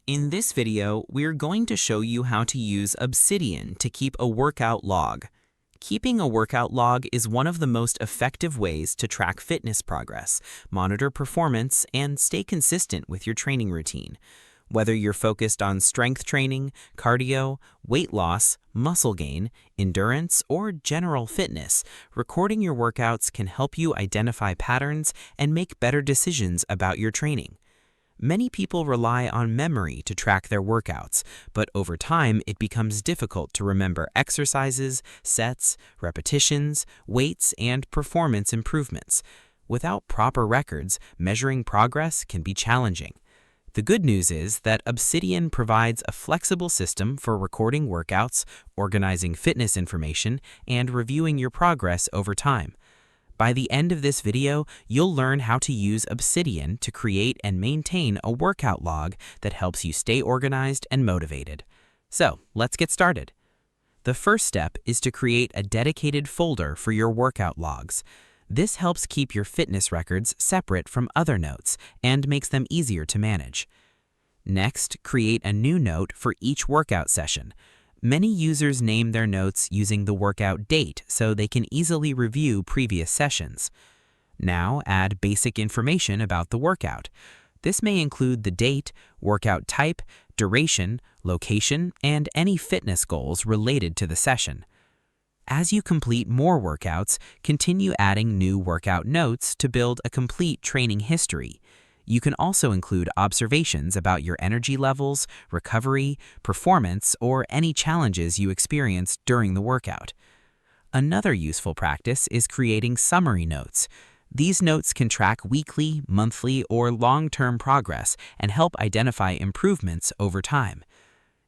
In this video, we're going to show you how to use Obsidian to keep a workout log. Keeping a workout log is one of the most effective ways to track fitness progress, monitor performance, and stay consistent with your training routine. Whether you're focused on strength training, cardio, weight loss, muscle gain, endurance, or general fitness, recording your workouts can help you identify patterns and make better decisions about your training. Many people rely on memory to track their workouts, but over time it becomes difficult to remember exercises, sets, repetitions, weights, and performance improvements. Without proper records, measuring progress can be challenging. The good news is that Obsidian provides a flexible system for recording workouts, organizing fitness information, and reviewing your progress over time. By the end of this video, you'll learn how to use Obsidian to create and maintain a workout log that helps you stay organized and motivated. So, let's get started. The first step is to create a dedicated folder for your workout logs. This helps keep your fitness records separate from other notes and makes them easier to manage. Next, create a new note for each workout session. Many users name their notes using the workout date so they can easily review previous sessions. Now add basic information about the workout. This may include the date, workout type, duration, location, and any fitness goals related to the session. As you complete more workouts, continue adding new workout notes to build a complete training history. You can also include observations about your energy levels, recovery, performance, or any challenges you experienced during the workout. Another useful practice is creating summary notes. These notes can track weekly, monthly, or long-term progress and help identify improvements over time.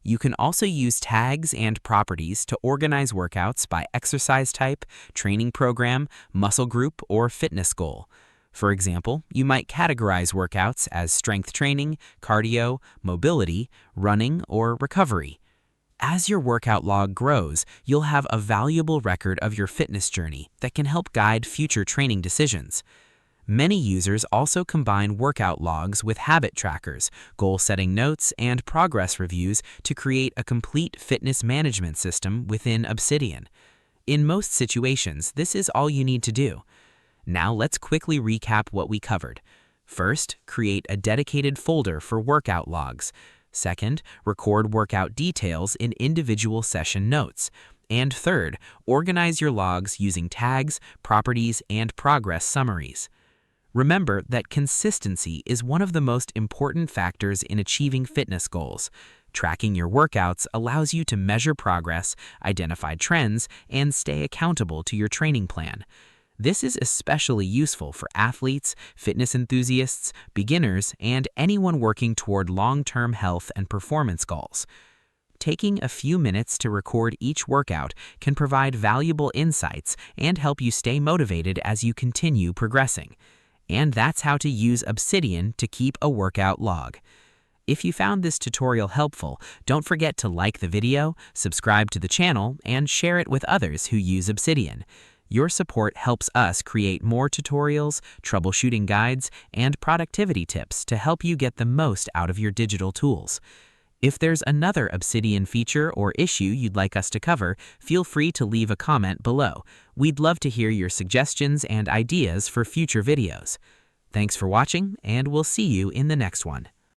You can also use tags and properties to organize workouts by exercise type, training program, muscle group, or fitness goal. For example, you might categorize workouts as strength training, cardio, mobility, running, or recovery. As your workout log grows, you'll have a valuable record of your fitness journey that can help guide future training decisions. Many users also combine workout logs with habit trackers, goal-setting notes, and progress reviews to create a complete fitness management system within Obsidian. In most situations, this is all you need to do. Now let's quickly recap what we covered. First, create a dedicated folder for workout logs. Second, record workout details in individual session notes. And third, organize your logs using tags, properties, and progress summaries. Remember that consistency is one of the most important factors in achieving fitness goals. Tracking your workouts allows you to measure progress, identify trends, and stay accountable to your training plan. This is especially useful for athletes, fitness enthusiasts, beginners, and anyone working toward long-term health and performance goals. Taking a few minutes to record each workout can provide valuable insights and help you stay motivated as you continue progressing. And that's how to use Obsidian to keep a workout log. If you found this tutorial helpful, don't forget to like the video, subscribe to the channel, and share it with others who use Obsidian. Your support helps us create more tutorials, troubleshooting guides, and productivity tips to help you get the most out of your digital tools. If there's another Obsidian feature or issue you'd like us to cover, feel free to leave a comment below. We'd love to hear your suggestions and ideas for future videos. Thanks for watching, and we'll see you in the next one.